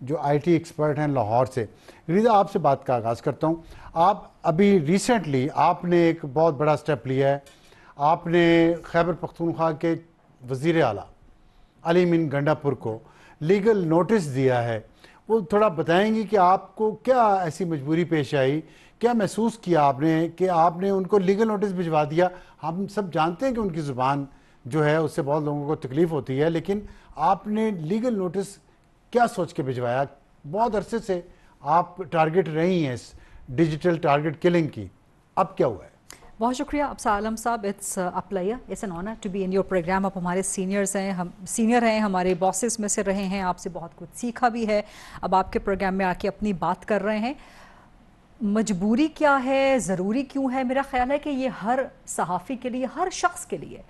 جو IT expert ہیں لاہور سے. غریزہ آپ سے بات کا آغاز کرتا ہوں. آپ ابھی ریسنٹلی آپ نے ایک بہت بڑا سٹیپ لیا ہے. آپ نے خیبر پختونخوا کے وزیر اعلیٰ علی امین گنڈا پور کو لیگل نوٹس دیا ہے. وہ تھوڑا بتائیں گی کہ آپ کو کیا ایسی مجبوری پیش آئی, کیا محسوس کیا آپ نے کہ آپ نے ان کو لیگل نوٹس بھجوا دیا؟ ہم سب جانتے ہیں کہ ان کی زبان جو ہے اس سے بہت لوگوں کو تکلیف ہوتی ہے, لیکن آپ نے لیگل نوٹس کیا سوچ کے بھجوایا؟ بہت عرصے سے آپ ٹارگٹ رہی ہیں اس ڈیجیٹل ٹارگٹ کلنگ کی, اب کیا ہوا ہے؟ بہت شکریہ ابصار عالم صاحب. اٹس اپلائیا, it's an honour to be in your programme. آپ ہمارے سینئرز ہیں, ہم سینئر ہیں, ہمارے باسز میں سے رہے ہیں, آپ سے بہت کچھ سیکھا بھی ہے. اب آپ کے پروگرام میں آ کے اپنی بات کر رہے ہیں. مجبوری کیا ہے, ضروری کیوں ہے؟ میرا خیال ہے کہ یہ ہر صحافی کے لیے, ہر شخص کے لیے,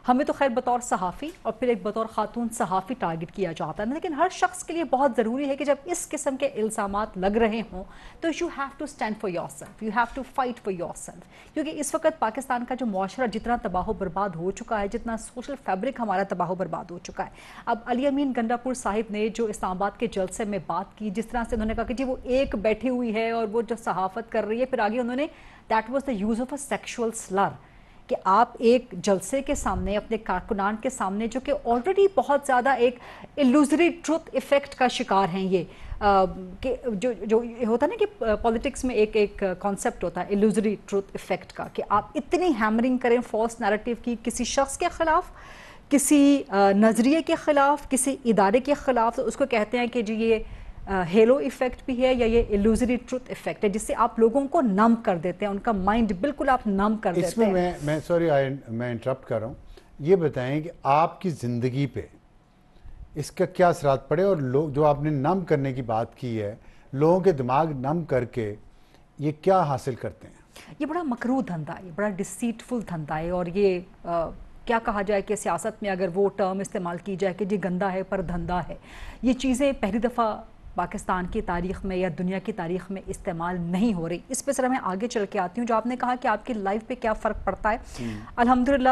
ہمیں تو خیر بطور صحافی اور پھر ایک بطور خاتون صحافی ٹارگٹ کیا جاتا ہے, لیکن ہر شخص کے لیے بہت ضروری ہے کہ جب اس قسم کے الزامات لگ رہے ہوں تو you have to stand for yourself, you have to fight for yourself. کیونکہ اس وقت پاکستان کا جو معاشرہ جتنا تباہ و برباد ہو چکا ہے, جتنا سوشل فیبرک ہمارا تباہ و برباد ہو چکا ہے. اب علی امین گنڈا پور صاحب نے جو اسلام آباد کے جلسے میں بات کی, جس طرح سے انہوں نے کہا کہ جی وہ ایک بیٹھی ہوئی ہے اور وہ جو صحافت کر رہی ہے, پھر آگے انہوں نے that was the use of a sexual slur, کہ آپ ایک جلسے کے سامنے اپنے کارکنان کے سامنے جو کہ آلریڈی بہت زیادہ ایک ایلوزری ٹروتھ ایفیکٹ کا شکار ہیں, یہ کہ جو ہوتا ہے نا کہ پولیٹکس میں ایک کانسیپٹ ہوتا ہے ایلوزری ٹروتھ ایفیکٹ کا, کہ آپ اتنی ہیمرنگ کریں فالس نیریٹو کی کسی شخص کے خلاف, کسی نظریے کے خلاف, کسی ادارے کے خلاف, تو اس کو کہتے ہیں کہ جی یہ ہیلو ایفیکٹ بھی ہے یا یہ ایلوزری ٹروتھ ایفیکٹ ہے, جس سے آپ لوگوں کو نم کر دیتے ہیں, ان کا مائنڈ بالکل آپ نم کر دیتے ہیں. اس میں میں سوری میں انٹرپٹ کر رہا ہوں, یہ بتائیں کہ آپ کی زندگی پہ اس کا کیا اثرات پڑے, اور لوگ جو آپ نے نم کرنے کی بات کی ہے, لوگوں کے دماغ نم کر کے یہ کیا حاصل کرتے ہیں؟ یہ بڑا مکروہ دھندا ہے, یہ بڑا ڈسیٹفل دھندا ہے, اور یہ کیا کہا جائے کہ سیاست میں اگر وہ ٹرم استعمال کی جائے کہ جی گندا ہے پر دھندا ہے, یہ چیزیں پہلی دفعہ پاکستان کی تاریخ میں یا دنیا کی تاریخ میں استعمال نہیں ہو رہی. اس پہ ذرا میں آگے چل کے آتی ہوں. جو آپ نے کہا کہ آپ کی لائف پہ کیا فرق پڑتا ہے, الحمدللہ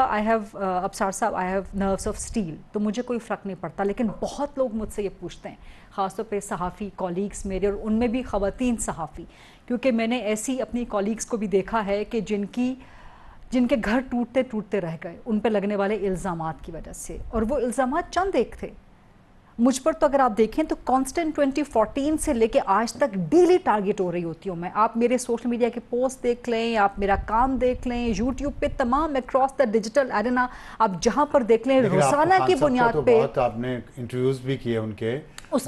ابصار صاحب I have nerves of steel, تو مجھے کوئی فرق نہیں پڑتا. لیکن بہت لوگ مجھ سے یہ پوچھتے ہیں, خاص طور پہ صحافی کولیگس میرے, اور ان میں بھی خواتین صحافی, کیونکہ میں نے ایسی اپنی کولیگس کو بھی دیکھا ہے کہ جن کے گھر ٹوٹتے ٹوٹتے رہ گئے ان پہ لگنے والے الزامات کی وجہ سے, اور وہ الزامات چند ایک تھے. مجھ پر تو اگر آپ دیکھیں تو کانسٹنٹ 2014 سے لے کے آج تک ڈیلی ٹارگٹ ہو رہی ہوتی ہوں میں. آپ میرے سوشل میڈیا کے پوسٹ دیکھ لیں, آپ میرا کام دیکھ لیں, یوٹیوب پہ تمام اکراس دا ڈیجیٹل ایرینا آپ جہاں پر دیکھ لیں, روزانہ کی بنیاد پہ. آپ نے انٹرویوز بھی کیے ان کے, اس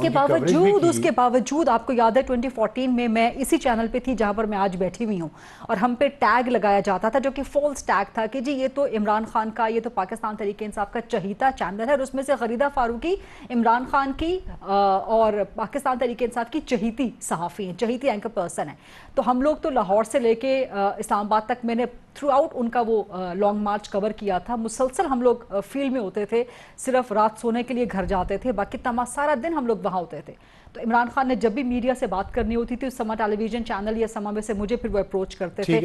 کے باوجود آپ کو یاد ہے 2014 میں میں اسی چینل پہ تھی جہاں پر میں آج بیٹھی ہوئی ہوں, اور ہم پہ ٹیگ لگایا جاتا تھا جو کہ فالس ٹیگ تھا کہ جی یہ تو عمران خان کا, یہ تو پاکستان تحریک انصاف کا چہیتا چینل ہے, اور اس میں سے غریدہ فاروقی عمران خان کی اور پاکستان تحریک انصاف کی چہیتی صحافی ہیں, چہیتی اینکر پرسن ہیں. تو ہم لوگ تو لاہور سے لے کے اسلام آباد تک میں نے تھرو آؤٹ ان کا وہ لانگ مارچ کور کیا تھا. مسلسل ہم لوگ فیلڈ میں ہوتے تھے, صرف رات سونے کے لیے گھر جاتے تھے, باقی سارا دن ہم لوگ وہاں ہوتے تھے. تو عمران خان نے جب بھی میڈیا سے بات کرنی ہوتی تھی, سما ٹیلی ویژن چینل یا سما میں سے مجھے پھر وہ اپروچ کرتے تھے.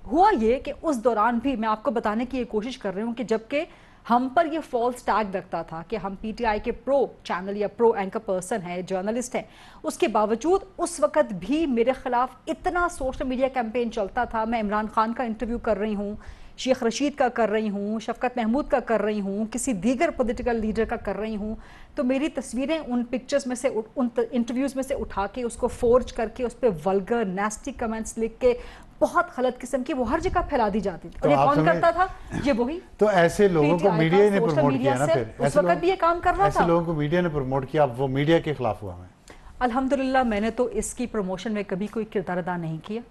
ہوا یہ کہ اس دوران بھی میں آپ کو بتانے کی یہ کوشش کر رہی ہوں کہ جبکہ ہم پر یہ فالس ٹیگ رکھتا تھا کہ ہم پی ٹی آئی کے پرو چینل یا پرو اینکر پرسن ہیں, جرنلسٹ ہیں, اس کے باوجود اس وقت بھی میرے خلاف اتنا سوشل میڈیا کیمپین چلتا تھا. میں عمران خان کا انٹرویو کر رہی ہوں, شیخ رشید کا کر رہی ہوں, شفقت محمود کا کر رہی ہوں, کسی دیگر پولیٹیکل لیڈر کا کر رہی ہوں, تو میری تصویریں ان پکچرز میں سے, ان انٹرویوز میں سے اٹھا کے اس کو فورج کر کے اس پہ ولگر نیسٹی کمنٹس لکھ کے بہت غلط قسم کی وہ ہر جگہ پھیلا دی جاتی تھی. اور یہ کون کرتا تھا؟ یہ وہی. تو ایسے لوگوں کو میڈیا نے پروموٹ کیا نا, پھر اس وقت بھی یہ کام کر رہا تھا. ایسے لوگوں کو میڈیا نے پروموٹ کیا, اب وہ میڈیا کے خلاف ہوا ہے. الحمدللہ میں نے تو اس کی پروموشن میں کبھی کوئی کردار ادا نہیں کیا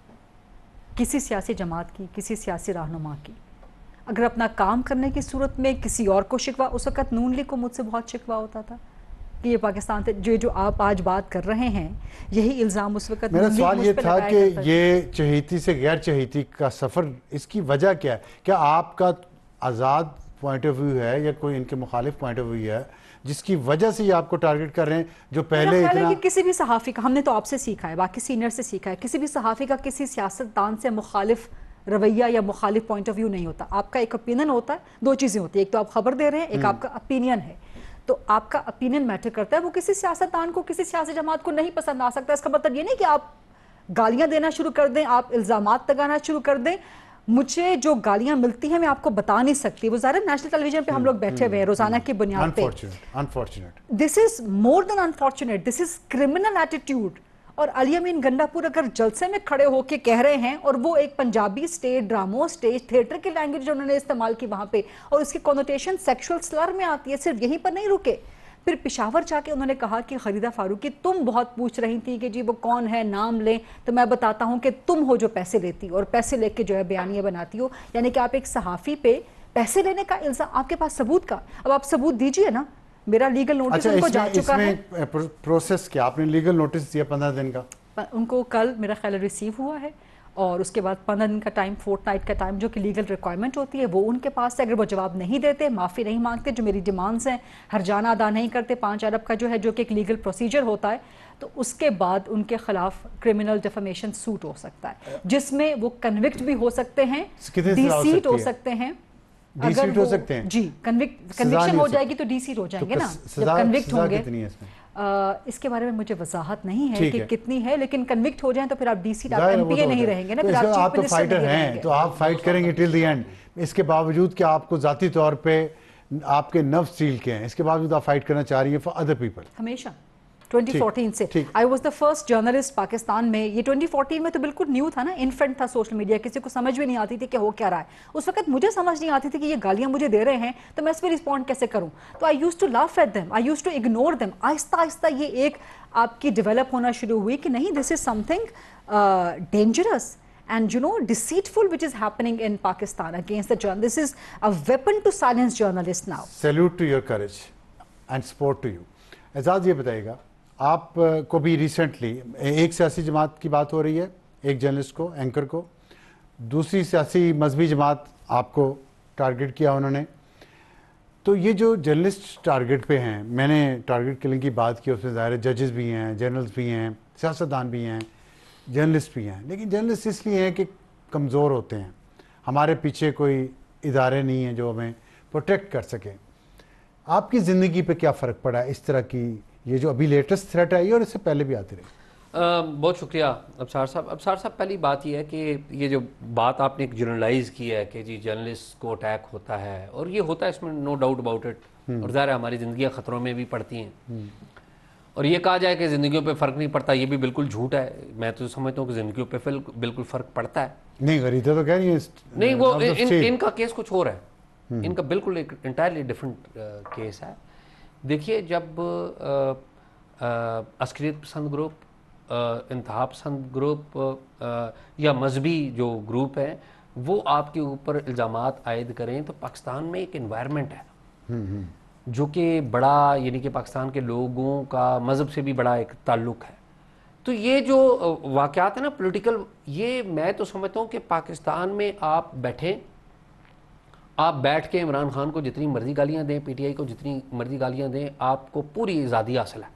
کسی سیاسی جماعت کی, کسی سیاسی رہنما کی. اگر اپنا کام کرنے کی صورت میں کسی اور کو شکوہ, اس وقت نون لیگ کو مجھ سے بہت شکوہ ہوتا تھا کہ یہ پاکستان جو آپ آج بات کر رہے ہیں, یہی الزام اس وقت میرا سوال یہ تھا کہ یہ چہیتی سے غیر چہیتی کا سفر, اس کی وجہ کیا ہے؟ کیا آپ کا آزاد پوائنٹ آف ویو ہے یا کوئی ان کے مخالف پوائنٹ آف ویو ہے جس کی وجہ سے یہ آپ کو ٹارگٹ کر رہے ہیں, جو پہلے اتنا؟ کسی بھی صحافی کا, ہم نے تو آپ سے سیکھا ہے, باقی سینئر سے سیکھا ہے, کسی بھی صحافی کا کسی سیاستدان سے مخالف رویہ یا مخالف پوائنٹ آف ویو نہیں ہوتا. آپ کا ایک اوپینین ہوتا ہے, دو چیزیں ہوتی ہیں, ایک تو آپ خبر دے رہے ہیں, ایک آپ کا اوپینین ہے. تو آپ کا اپینین میٹر کرتا ہے. وہ کسی سیاستدان کو, کسی سیاسی جماعت کو نہیں پسند آ سکتا. اس کا مطلب یہ نہیں کہ آپ گالیاں دینا شروع کر دیں, آپ الزامات لگانا شروع کر دیں. مجھے جو گالیاں ملتی ہیں میں آپ کو بتا نہیں سکتی. وہ ظاہر نیشنل ٹیلی ویژن پہ ہم لوگ بیٹھے ہوئے ہیں روزانہ کی بنیاد پہ. دس از مور دین unfortunate, this is criminal attitude. اور علی امین گنڈا پور اگر جلسے میں کھڑے ہو کے کہہ رہے ہیں, اور وہ ایک پنجابی اسٹیج ڈراموں, اسٹیج تھیٹر کی لینگویج انہوں نے استعمال کی وہاں پہ, اور اس کی کنوٹیشن سیکشول سلر میں آتی ہے, صرف یہیں پر نہیں رکے. پھر پشاور جا کے انہوں نے کہا کہ خریدہ فاروقی تم بہت پوچھ رہی تھی کہ جی وہ کون ہے, نام لیں, تو میں بتاتا ہوں کہ تم ہو جو پیسے لیتی ہو اور پیسے لے کے جو ہے بیانیہ بناتی ہو. یعنی کہ آپ ایک صحافی پہ پیسے لینے کا الزام, آپ کے پاس ثبوت کا, اب آپ ثبوت دیجئے نا. میرا لیگل نوٹس ان کو جا چکا ہے. پروسیس کیا آپ نے لیگل نوٹس دیا 15 دن کا؟ ان کو کل میرا خیال ریسیو ہوا ہے, اور اس کے بعد 15 دن کا ٹائم, فورٹ نائٹ کا ٹائم جو کہ لیگل ریکوائرمنٹ ہوتی ہے وہ ان کے پاس ہے. اگر وہ جواب نہیں دیتے, معافی نہیں مانگتے, جو میری ڈیمانڈز ہیں, ہرجانہ ادا نہیں کرتے 5 ارب کا جو ہے, جو کہ ایک لیگل پروسیجر ہوتا ہے, تو اس کے بعد ان کے خلاف کرمنل ڈیفیمیشن سوٹ ہو سکتا ہے, جس میں وہ کنوکٹ بھی ہو سکتے ہیں, ڈی سیٹ ہو سکتے ہیں. ڈی سیٹ ہو سکتے ہیں جی, کنوکشن ہو جائے گی تو ڈی سیٹ ہو جائیں گے نا جب کنوکٹ ہوں گے. اس کے بارے میں مجھے وضاحت نہیں ہے کہ کتنی ہے, لیکن کنوکٹ ہو جائیں تو پھر آپ ڈی سی, آپ ایم پی اے نہیں رہیں گے نا, پھر آپ آپ تو فائٹر ہیں, تو آپ فائٹ کریں گے ٹل دی اینڈ. اس کے باوجود کہ آپ کو ذاتی طور پہ آپ کے نفس سیل کے ہیں, اس کے باوجود آپ فائٹ کرنا چاہ رہی ہیں فار ادر پیپل. ہمیشہ 2014 سے I was the first journalist Pakistan میں. یہ 2014 میں تو بالکل نیو تھا نا, انفنٹ تھا سوشل میڈیا, کسی کو سمجھ بھی نہیں آتی تھی کہ ہو کیا رہا ہے. اس وقت مجھے سمجھ نہیں آتی تھی کہ یہ گالیاں مجھے دے رہے ہیں تو میں اس پہ رسپونڈ کیسے کروں. تو I use to laugh at them, I use to ignore them. آہستہ آہستہ یہ ایک آپ کی ڈیولپ ہونا شروع ہوئی کہ نہیں, this is something dangerous and you know deceitful which is happening in Pakistan against the journalists. This is a weapon to silence journalists now. Salute to your courage and support to you. اعزاز یہ بتائیے گا, آپ کو بھی recently ایک سیاسی جماعت کی بات ہو رہی ہے, ایک جرنلسٹ کو, اینکر کو, دوسری سیاسی مذہبی جماعت آپ کو ٹارگٹ کیا انہوں نے. تو یہ جو جرنلسٹ ٹارگٹ پہ ہیں, میں نے ٹارگٹ کلنگ کی بات کی, اس میں ظاہر ہے ججز بھی ہیں, جرنلز بھی ہیں, سیاستدان بھی ہیں, جرنلسٹ بھی ہیں. لیکن جرنلسٹ اس لیے ہیں کہ کمزور ہوتے ہیں, ہمارے پیچھے کوئی ادارے نہیں ہیں جو ہمیں پروٹیکٹ کر سکیں. آپ کی زندگی پہ کیا فرق پڑا ہے اس طرح کی, یہ جو ابھی لیٹسٹ تھریٹ آئی ہے اور اس سے پہلے بھی آتی رہی؟ بہت شکریہ ابصار صاحب. ابصار صاحب, پہلی بات یہ ہے کہ یہ جو بات آپ نے ایک جرنلائز کی ہے کہ جی جرنلسٹ کو اٹیک ہوتا ہے, اور یہ ہوتا ہے, اس میں نو ڈاؤٹ اباؤٹ اٹ, اور ظاہر ہے ہماری زندگیاں خطروں میں بھی پڑتی ہیں. اور یہ کہا جائے کہ زندگیوں پہ فرق نہیں پڑتا, یہ بھی بالکل جھوٹ ہے. میں تو سمجھتا ہوں کہ زندگیوں پہ بالکل فرق پڑتا ہے. نہیں, غریدہ تو کہہ رہی ہے نہیں, وہ ان کا کیس کچھ اور ہے, ان کا بالکل ایک انٹائرلی ڈفرینٹ کیس ہے. دیکھیے, جب عسکریت پسند گروپ, انتہا پسند گروپ یا مذہبی جو گروپ ہیں وہ آپ کے اوپر الزامات عائد کریں, تو پاکستان میں ایک انوائرمنٹ ہے جو کہ بڑا, یعنی کہ پاکستان کے لوگوں کا مذہب سے بھی بڑا ایک تعلق ہے. تو یہ جو واقعات ہیں نا پولیٹیکل, یہ میں تو سمجھتا ہوں کہ پاکستان میں آپ بیٹھیں, آپ بیٹھ کے عمران خان کو جتنی مرضی گالیاں دیں, پی ٹی آئی کو جتنی مرضی گالیاں دیں, آپ کو پوری آزادی حاصل ہے.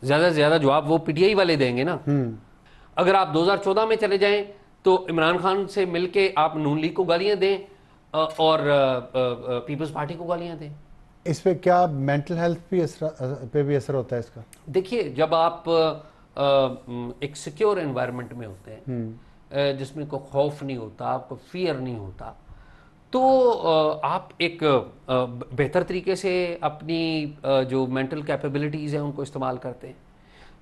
زیادہ سے زیادہ جواب وہ پی ٹی آئی والے دیں گے نا. اگر آپ 2014 میں چلے جائیں تو عمران خان سے مل کے آپ نون لیگ کو گالیاں دیں اور پیپلز پارٹی کو گالیاں دیں. اس پہ کیا مینٹل ہیلتھ پہ بھی اثر ہوتا ہے اس کا؟ دیکھیے, جب آپ ایک سیکیور انوائرمنٹ میں ہوتے ہیں جس میں کوئی خوف نہیں ہوتا, آپ کو فیئر نہیں ہوتا, تو آپ ایک بہتر طریقے سے اپنی جو مینٹل کیپیبلٹیز ہیں ان کو استعمال کرتے ہیں.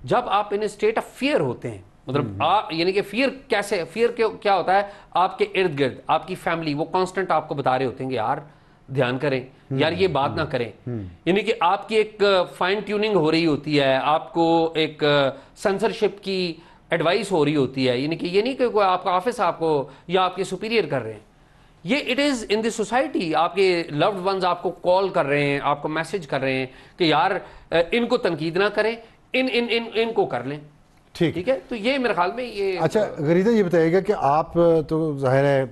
جب آپ ان اسٹیٹ آف فیئر ہوتے ہیں, مطلب آپ, یعنی کہ فیئر کیسے, فیئر کیا ہوتا ہے, آپ کے ارد گرد آپ کی فیملی وہ کانسٹنٹ آپ کو بتا رہے ہوتے ہیں کہ یار دھیان کریں, یار یہ بات نہ کریں. یعنی کہ آپ کی ایک فائن ٹیوننگ ہو رہی ہوتی ہے, آپ کو ایک سینسرشپ کی ایڈوائس ہو رہی ہوتی ہے. یعنی کہ یہ نہیں کہ کوئی آپ کا آفس آپ کو یا آپ کے سپیریئر کر رہے ہیں, یہ it is in the society. آپ کے لوڈ ونز آپ کو کال کر رہے ہیں, آپ کو میسج کر رہے ہیں کہ یار ان کو تنقید نہ کریں, ان کو کر لیں. ٹھیک ہے, تو یہ میرے خیال میں یہ. اچھا غریدہ, یہ بتائیے گا کہ آپ تو ظاہر ہے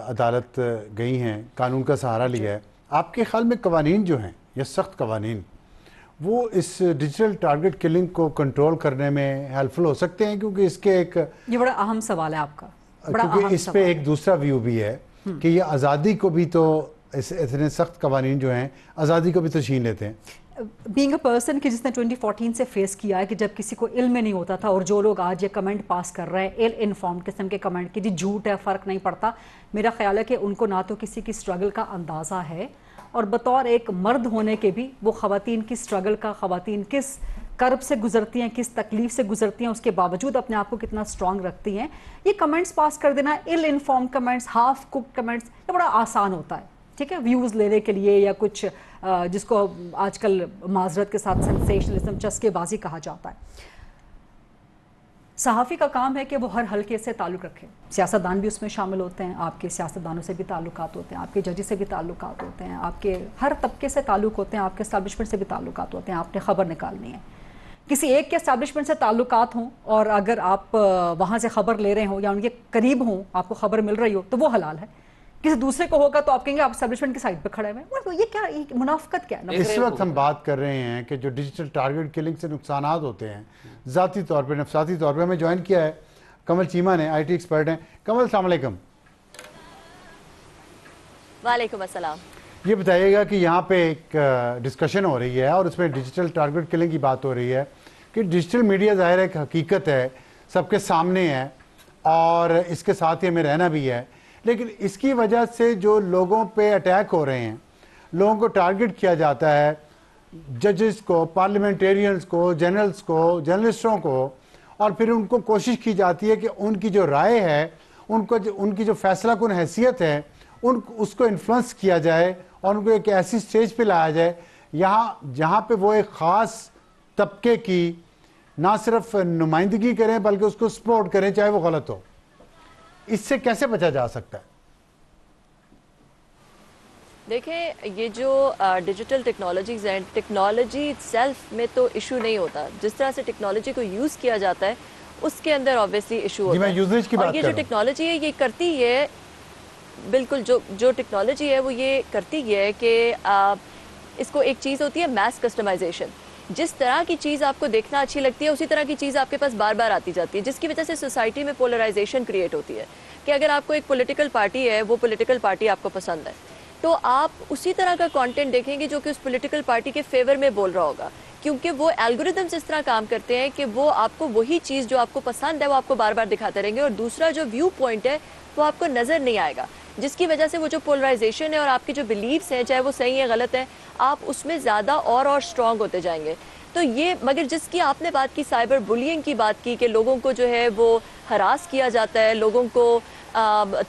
عدالت گئی ہیں, قانون کا سہارا لیا ہے, آپ کے خیال میں قوانین جو ہیں یا سخت قوانین وہ اس ڈیجیٹل ٹارگٹ کلنگ کو کنٹرول کرنے میں ہیلپ فل ہو سکتے ہیں؟ کیونکہ اس کے ایک یہ بڑا اہم سوال ہے آپ کا, کیونکہ اس پہ ایک دوسرا ویو بھی ہے کہ یہ آزادی کو بھی تو اتنے سخت قوانین جو ہیں آزادی کو بھی تو چھین لیتے ہیں. بینگ اے پرسن کہ جس نے 2014 سے فیس کیا ہے کہ جب کسی کو علم نہیں ہوتا تھا اور جو لوگ آج یہ کمنٹ پاس کر رہے ہیں ایل انفارمڈ قسم کے کمنٹ کہ جی جھوٹ ہے فرق نہیں پڑتا, میرا خیال ہے کہ ان کو نہ تو کسی کی سٹرگل کا اندازہ ہے اور بطور ایک مرد ہونے کے بھی وہ خواتین کی سٹرگل کا, خواتین کس کرب سے گزرتی ہیں, کس تکلیف سے گزرتی ہیں, اس کے باوجود اپنے آپ کو کتنا سٹرانگ رکھتی ہیں. یہ کمنٹس پاس کر دینا, L informed comments, half cooked comments, یہ بڑا آسان ہوتا ہے, ٹھیک ہے, ویوز لینے کے لیے یا کچھ جس کو آج کل معذرت کے ساتھ سینسیشنلزم, چسکے بازی کہا جاتا ہے. صحافی کا کام ہے کہ وہ ہر حلقے سے تعلق رکھے. سیاستدان بھی اس میں شامل ہوتے ہیں, آپ کے سیاستدانوں سے بھی تعلقات ہوتے ہیں, آپ کے ججز سے بھی تعلقات ہوتے ہیں, آپ کے ہر طبقے سے تعلق ہوتے ہیں, آپ کے اسٹیبلشمنٹ سے بھی تعلقات ہوتے ہیں. آپ نے خبر نکالنی ہے, کسی ایک کے اسٹیبلشمنٹ سے تعلقات ہوں اور اگر آپ وہاں سے خبر لے رہے ہوں یا ان کے قریب ہوں, آپ کو خبر مل رہی ہو تو وہ حلال ہے. کسی دوسرے کو ہوگا تو آپ کہیں گے آپ اسٹیبلشمنٹ کی سائڈ پہ کھڑے ہوئے. یہ کیا منافقت کیا ہے؟ اس وقت ہم بات کر رہے ہیں کہ جو ڈیجیٹل ٹارگٹ کلنگ سے نقصانات ہوتے ہیں ذاتی طور پہ, نفسیاتی طور پہ. ہمیں جوائن کیا ہے کمل چیمہ نے, آئی ٹی ایکسپرٹ ہیں. کمل السلام علیکم. وعلیکم السلام. یہ بتائیے گا کہ یہاں پہ ایک ڈسکشن ہو رہی ہے اور اس میں ڈیجیٹل ٹارگٹ کلنگ کی بات ہو رہی ہے کہ ڈیجیٹل میڈیا ظاہر ایک حقیقت ہے, سب کے سامنے ہے اور اس کے ساتھ ہی ہمیں رہنا بھی ہے, لیکن اس کی وجہ سے جو لوگوں پہ اٹیک ہو رہے ہیں, لوگوں کو ٹارگٹ کیا جاتا ہے, ججز کو, پارلیمنٹیرینز کو, جنرلز کو, جرنلسٹوں کو, اور پھر ان کو کوشش کی جاتی ہے کہ ان کی جو رائے ہے, ان کی جو فیصلہ کن حیثیت ہے, اس کو انفلوئنس کیا جائے اور ان کو ایک ایسی سٹیج پہ لایا جائے جہاں پہ وہ ایک خاص طبقے کی نہ صرف نمائندگی کریں بلکہ اس کو سپورٹ کریں چاہے وہ غلط ہو. اس سے کیسے بچا جا سکتا ہے؟ دیکھیں, یہ جو ڈیجیٹل ٹیکنالوجیز ہیں, ٹیکنالوجی سیلف میں تو ایشو نہیں ہوتا, جس طرح سے ٹیکنالوجی کو یوز کیا جاتا ہے اس کے اندر آبویسلی ایشو ہوتا ہے. اور یہ جو ٹیکنالوجی ہے یہ کرتی ہے, بالکل جو ٹیکنالوجی ہے وہ یہ کرتی ہے کہ اس کو ایک چیز ہوتی ہے میس کسٹمائزیشن. جس طرح کی چیز آپ کو دیکھنا اچھی لگتی ہے اسی طرح کی چیز آپ کے پاس بار بار آتی جاتی ہے, جس کی وجہ سے سوسائٹی میں پولرائزیشن کریٹ ہوتی ہے کہ اگر آپ کو ایک پولیٹیکل پارٹی ہے, وہ پولیٹیکل پارٹی آپ کو پسند ہے تو آپ اسی طرح کا کانٹینٹ دیکھیں گے جو کہ اس پولیٹیکل پارٹی کے فیور میں بول رہا ہوگا, کیونکہ وہ الگوریتمز اس طرح کام کرتے ہیں کہ وہ آپ کو وہی چیز جو آپ کو پسند ہے وہ آپ کو بار بار دکھاتے رہیں گے, اور دوسرا جو ویو پوائنٹ ہے وہ آپ کو نظر نہیں آئے گا, جس کی وجہ سے وہ جو پولرائزیشن ہے اور آپ کی جو بلیفز ہیں چاہے وہ صحیح ہے غلط ہے, آپ اس میں زیادہ اور اسٹرانگ ہوتے جائیں گے. تو یہ مگر جس کی آپ نے بات کی, سائبر بلینگ کی بات کی کہ لوگوں کو جو ہے وہ ہراس کیا جاتا ہے, لوگوں کو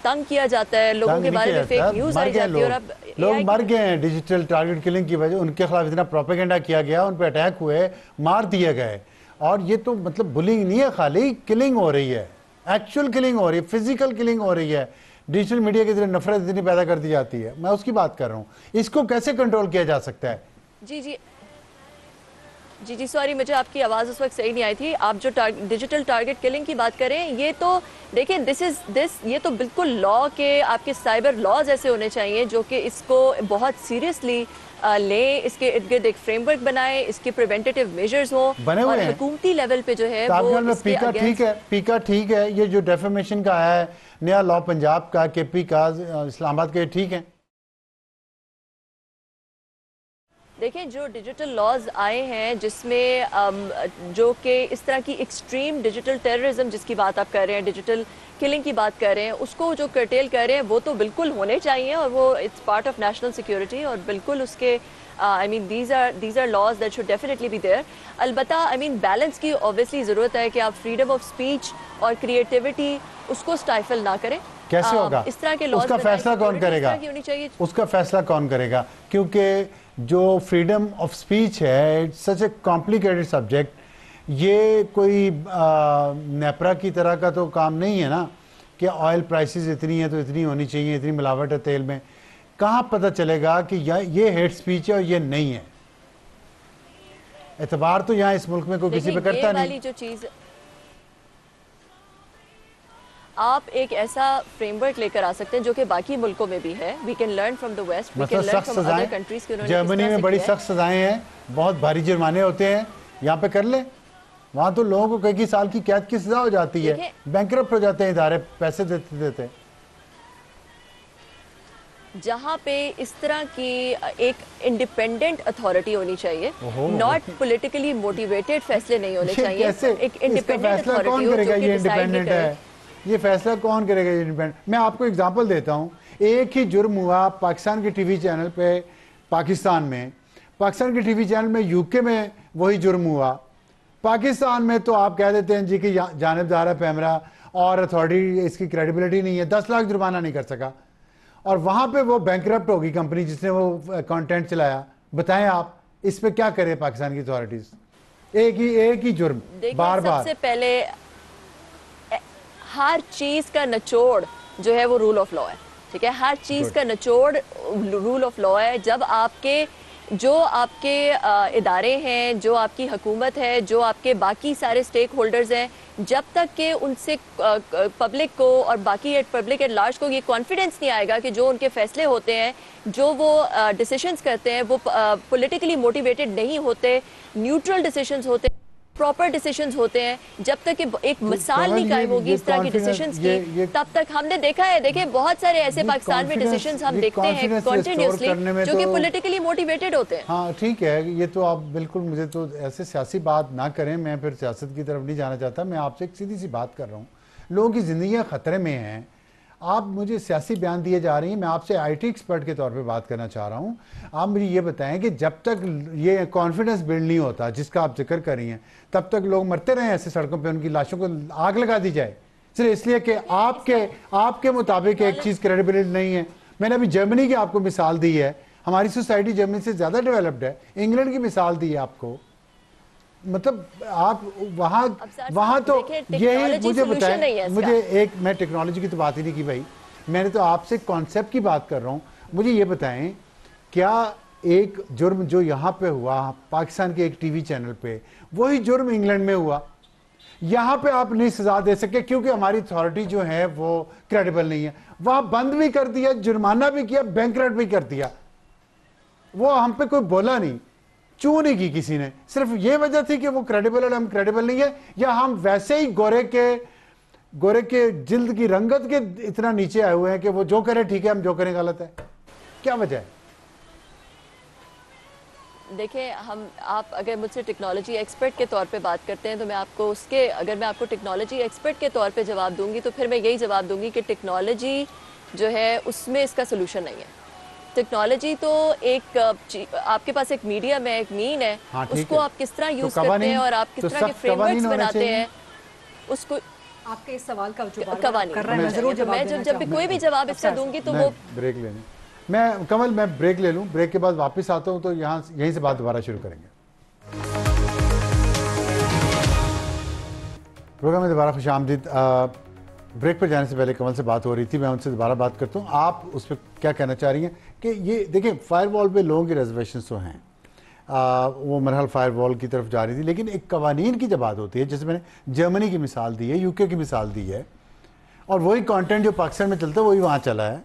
تنگ کیا جاتا ہے, لوگوں کے بارے میں فیک نیوز آئی جاتی ہے, اور اب لوگ مر گئے ہیں ڈیجیٹل ٹارگٹ کلنگ کی وجہ, ان کے خلاف اتنا پروپیگنڈا کیا گیا, ان پہ اٹیک ہوئے, مار دیے گئے. اور یہ تو مطلب بلنگ نہیں ہے, خالی کلنگ ہو رہی ہے, ایکچوئل کلنگ ہو رہی ہے, فزیکل کلنگ ہو رہی ہے. ڈیجیٹل میڈیا کے ذریعے نفرت اتنی پیدا کر دی جاتی ہے, میں اس کی بات کر رہا ہوں. اس کو کیسے کنٹرول کیا جا سکتا ہے؟ جی سوری, مجھے آپ کی آواز اس وقت صحیح نہیں آئی تھی. آپ جو ڈیجیٹل ٹارگٹ کلنگ کی بات کریں, یہ تو دیکھیں یہ تو بالکل لا کے آپ کے سائبر لاز ایسے ہونے چاہیے جو کہ اس کو بہت سیریسلی لیں, اس کے ارد گرد ایک فریم ورک بنائیں, اس کے پریونٹیو میجرز ہوں, اور حکومتی لیول پہ جو ہے وہ اس کے پیکا ٹھیک ہے. یہ جو ڈیفیمیشن کا آیا ہے نیا لا پنجاب کا, کے پی کا, اسلام آباد کا, یہ ٹھیک ہے؟ دیکھیں, جو ڈیجیٹل لاز آئے ہیں جس میں جو کہ اس طرح کی ایکسٹریم ڈیجیٹل ٹیررزم جس کی بات آپ کر رہے ہیں, ڈیجیٹل کلنگ کی بات کر رہے ہیں, اس کو جو کرٹیل کر رہے ہیں وہ تو بالکل ہونے چاہیے, اور وہ it's part of national security, اور بالکل اس کے these are laws that should definitely be there. البتہ بیلنس کی اوبویسلی ضرورت ہے کہ آپ فریڈم آف اسپیچ اور کریٹیوٹی اس کو اسٹائفل نہ کریں. کیسے ہوگا اس طرح کے لاز؟ اس کا فیصلہ کون کرے گا؟ اس کا فیصلہ کون کرے گا؟ کیونکہ جو فریڈم آف سپیچ ہے, سچ اے کمپلیکیٹڈ سبجیکٹ, یہ کوئی نیپرا کی طرح کا تو کام نہیں ہے نا کہ آئل پرائسز اتنی ہے تو اتنی ہونی چاہیے, اتنی ملاوٹ ہے تیل میں. کہاں پتہ چلے گا کہ یہ ہیٹ سپیچ ہے اور یہ نہیں ہے؟ اعتبار تو یہاں اس ملک میں کوئی کسی پہ کرتا نہیں. جو چیز آپ ایک ایسا فریم ورک لے کر آ سکتے ہیں جو کہ باقی ملکوں میں بھی ہے. We can learn from the west, we can learn from other countries. جرمنی میں بڑی سخت سزائیں ہیں, بہت بھاری جرمانے ہوتے ہیں, یہاں پہ کر لیں. وہاں تو لوگوں کو کئی سال کی قید کی سزا ہو جاتی ہے, بینکرپٹ ہو جاتے ہیں ادارے, پیسے دیتے. جہاں پہ اس طرح کی ایک انڈیپینڈنٹ اتھارٹی ہونی چاہیے, ناٹ پولیٹیکلی موٹیویٹڈ فیصلے نہیں ہونے چاہیے, ایک انڈیپینڈنٹ اتھارٹی ہو جو کہ ڈیسائیڈ نہیں کرے. یہ فیصلہ کون کرے گا یہ انڈیپینڈنٹ؟ میں آپ کو اگزامپل دیتا ہوں. ایک ہی جرم ہوا پاکستان کے ٹی وی چینل پہ پاکستان میں, پاکستان کے ٹی وی چینل میں یو کے میں وہی جرم ہوا. پاکستان میں تو آپ کہہ دیتے ہیں جی کہ جانبدار ہے پیمرا اور اتھارٹی اس کی کریڈیبلٹی نہیں ہے, 10 لاکھ جرمانہ نہیں کر سکا, اور وہاں پہ وہ بینکرپٹ ہوگی کمپنی جس نے وہ کانٹینٹ چلایا. بتائیں آپ اس پہ کیا کرے پاکستان کی اتھارٹیز؟ ایک ہی جرم بار بار. سب سے پہلے ہر چیز کا نچوڑ جو ہے وہ رول آف لا ہے, ٹھیک ہے, ہر چیز کا نچوڑ رول آف لا ہے. جب آپ کے جو آپ کے ادارے ہیں, جو آپ کی حکومت ہے, جو آپ کے باقی سارے سٹیک ہولڈرز ہیں, جب تک کہ ان سے پبلک کو اور باقی پبلک ایٹ لارج کو یہ کانفیڈنس نہیں آئے گا کہ جو ان کے فیصلے ہوتے ہیں, جو وہ ڈیسیشنز کرتے ہیں, وہ پولیٹیکلی موٹیویٹڈ نہیں ہوتے, نیوٹرل ڈیسیشنز ہوتے ہیں, پراپر ڈیسیشنز ہوتے ہیں, جب تک کہ ایک مثال نہیں قائم ہوگی اس طرح کی ڈیسیشنز کی, تب تک ہم نے دیکھا ہے, دیکھیں بہت سارے ایسے پاکستان میں ڈیسیشنز ہم دیکھتے ہیں کنٹینیوسلی جو کہ پولیٹیکلی موٹیویٹڈ ہوتے ہیں. ہاں ٹھیک ہے, یہ تو آپ بالکل مجھے تو ایسے سیاسی بات نہ کریں, میں پھر سیاست کی طرف نہیں جانا چاہتا. میں آپ سے ایک سیدھی سی بات کر رہا ہوں, لوگوں کی زندگیاں خطرے میں ہیں, آپ مجھے سیاسی بیان دیے جا رہی ہیں. میں آپ سے آئی ٹی ایکسپرٹ کے طور پہ بات کرنا چاہ رہا ہوں. آپ مجھے یہ بتائیں کہ جب تک یہ کانفیڈنس بلڈ نہیں ہوتا جس کا آپ ذکر کر رہی ہیں, تب تک لوگ مرتے رہے ایسے سڑکوں پہ, ان کی لاشوں کو آگ لگا دی جائے صرف اس لیے کہ آپ کے مطابق ایک چیز کریڈیبل نہیں ہے. میں نے ابھی جرمنی کی آپ کو مثال دی ہے, ہماری سوسائٹی جرمنی سے زیادہ ڈیولپڈ ہے. انگلینڈ کی مثال دی ہے آپ کو, مطلب آپ وہاں تو یہی مجھے بتائیں. مجھے ایک, میں ٹیکنالوجی کی تو بات ہی نہیں کی بھائی, میں نے تو آپ سے کانسیپٹ کی بات کر رہا ہوں. مجھے یہ بتائیں کیا ایک جرم جو یہاں پہ ہوا پاکستان کے ایک ٹی وی چینل پہ, وہی جرم انگلینڈ میں ہوا؟ یہاں پہ آپ نہیں سزا دے سکے کیونکہ ہماری اتھارٹی جو ہے وہ کریڈیبل نہیں ہے. وہاں بند بھی کر دیا, جرمانہ بھی کیا, بینکرپٹ بھی کر دیا, وہ ہم پہ کوئی بولا نہیں, چوں نہیں کی کسی نے. صرف یہ وجہ تھی کہ وہ کریڈیبل ہے, ہم کریڈیبل نہیں ہے, یا ہم ویسے ہی گورے کے جلد کی رنگت کے اتنا نیچے آئے ہوئے ہیں کہ وہ جو کرے ٹھیک ہے, ہم جو کریں غلط ہے؟ کیا وجہ ہے؟ دیکھیں, آپ اگر مجھ سے ٹیکنالوجی ایکسپرٹ کے طور پہ بات کرتے ہیں تو میں آپ کو اگر میں آپ کو ٹیکنالوجی ایکسپرٹ کے طور پہ جواب دوں گی تو پھر میں یہی جواب دوں گی کہ ٹیکنالوجی جو ہے اس میں اس کا سلوشن نہیں ہے. ٹیکنالوجی تو ایک آپ کے پاس ایک میڈیم ہے, ایک مین ہے, اس کو آپ کس طرح یوز کرتے ہیں اور آپ کس طرح کے فریم ورکس بناتے ہیں, اس کو آپ کے اس سوال کا قوانین کر رہے ہیں. ضرور جب بھی کوئی بھی جواب اس کا دوں گی تو وہ بریک لینے میں بریک لے لوں, بریک کے بعد واپس آتا ہوں تو یہیں سے بات دوبارہ شروع کریں گے. پروگرام میں دوبارہ خوش آمدید. بریک پر جانے سے پہلے کمل سے بات ہو رہی تھی, میں ان سے دوبارہ بات کرتا ہوں. آپ اس پہ کیا کہنا چاہ رہی ہیں کہ یہ دیکھیں فائر وال پہ لوگوں کی ریزرویشنز تو ہیں, وہ مرحل فائر وال کی طرف جا رہی تھی, لیکن ایک قوانین کی جب بات ہوتی ہے, جیسے میں نے جرمنی کی مثال دی ہے, یو کے کی مثال دی ہے, اور وہی کانٹینٹ جو پاکستان میں چلتا ہے وہی وہاں چلا ہے,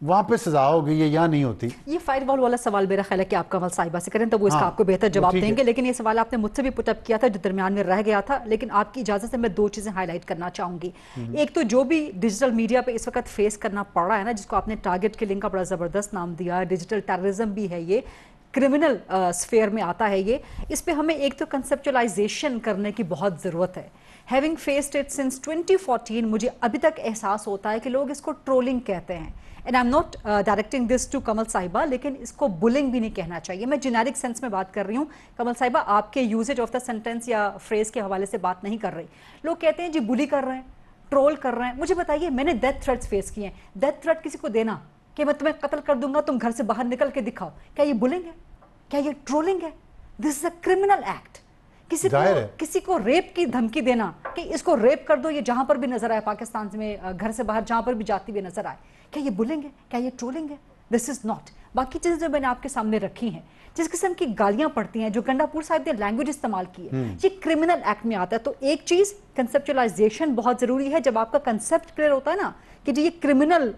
وہاں پہ سزا ہوگی, یہ یہاں نہیں ہوتی. یہ فائر وال والا سوال میرا خیال ہے کہ آپ کمل صاحبہ سے کریں تو وہ اس کا آپ کو بہتر جواب دیں گے, لیکن یہ سوال آپ نے مجھ سے بھی پٹ اپ کیا تھا جو درمیان میں رہ گیا تھا. لیکن آپ کی اجازت سے میں 2 چیزیں ہائی لائٹ کرنا چاہوں گی. ایک تو جو بھی ڈیجیٹل میڈیا پہ اس وقت فیس کرنا پڑ رہا ہے نا, جس کو آپ نے ٹارگٹ کلنگ کا بڑا زبردست نام دیا, ڈیجیٹل ٹیررزم بھی ہے, یہ کرمنل سفیئر میں آتا ہے. یہ اس پہ ہمیں ایک تو کنسپچولائزیشن کرنے کی بہت ضرورت ہے. ہیونگ فیسڈ اٹ سنس 2014 مجھے ابھی تک احساس ہوتا ہے کہ لوگ اس کو ٹرولنگ کہتے ہیں. And I am not directing this to Kamal صاحبہ, لیکن اس کو بلنگ بھی نہیں کہنا چاہیے. میں جنیرک سینس میں بات کر رہی ہوں. کمل صاحبہ آپ کے یوزیج آف دا سینٹینس یا فریز کے حوالے سے بات نہیں کر رہی. لوگ کہتے ہیں جی بلی کر رہے ہیں, ٹرول کر رہے ہیں. مجھے بتائیے, میں نے ڈیتھ تھریٹس فیس کیے ہیں. ڈیتھ تھریٹ کسی کو دینا کہ میں تمہیں قتل کر دوں گا, تم گھر سے باہر نکل کے دکھاؤ, کیا یہ بلنگ ہے؟ کیا یہ ٹرولنگ ہے؟ دس از اے کرمنل ایکٹ. کسی کو ریپ کی دھمکی دینا کہ اس کو ریپ کر دو, یہ جہاں پر بھی نظر آئے پاکستان میں, گھر سے باہر جہاں پر بھی جاتی ہوئی نظر آئے, کیا یہ بلنگ ہے؟ کیا یہ ٹرولنگ ہے؟ دس از ناٹ. باقی چیزیں جو میں نے آپ کے سامنے رکھی ہیں, جس قسم کی گالیاں پڑتی ہیں, جو گنڈا پور صاحب نے لینگویج استعمال کی ہے, یہ کرمنل ایکٹ میں آتا ہے. تو ایک چیز کنسپچولائزیشن بہت ضروری ہے. جب آپ کا کنسپٹ کلیئر ہوتا ہے نا کہ جی یہ کرمنل